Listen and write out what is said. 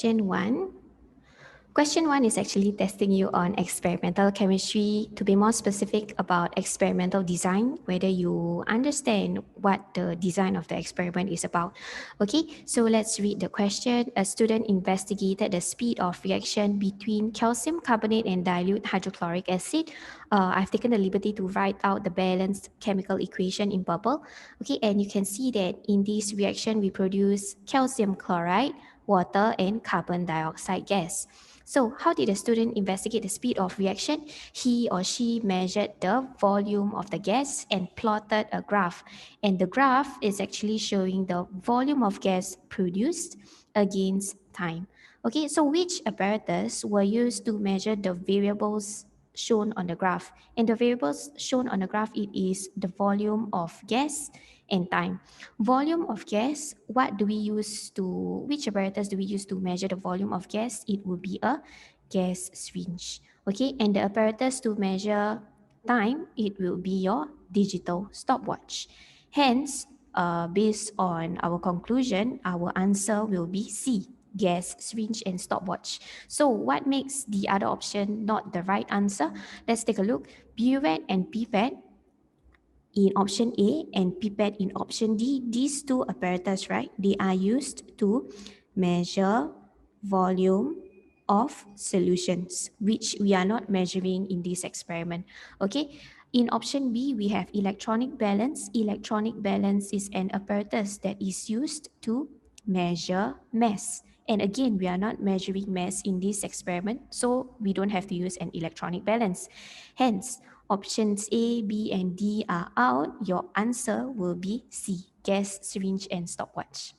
question 1. Question 1 is actually testing you on experimental chemistry, to be more specific about experimental design, whether you understand what the design of the experiment is about. Okay, so let's read the question. A student investigated the speed of reaction between calcium carbonate and dilute hydrochloric acid. I've taken the liberty to write out the balanced chemical equation in purple. Okay, and you can see that in this reaction, we produce calcium chloride, water, and carbon dioxide gas. So how did the student investigate the speed of reaction? He or she measured the volume of the gas and plotted a graph. And the graph is actually showing the volume of gas produced against time. Okay, so which apparatus were used to measure the variables shown on the graph? And the variables shown on the graph, it is the volume of gas and time. Volume of gas, which apparatus do we use to measure the volume of gas? It would be a gas syringe. Okay, and the apparatus to measure time, it will be your digital stopwatch. Hence, based on our conclusion, our answer will be C, gas syringe and stopwatch. So what makes the other option not the right answer? Let's take a look. Burette and pipette in option A and pipette in option D, these two apparatus, right, they are used to measure volume of solutions, which we are not measuring in this experiment. Okay, in option B, we have electronic balance. Electronic balance is an apparatus that is used to measure mass. And again, we are not measuring mass in this experiment, so we don't have to use an electronic balance. Hence, options A, B, and D are out. Your answer will be C, gas syringe and stopwatch.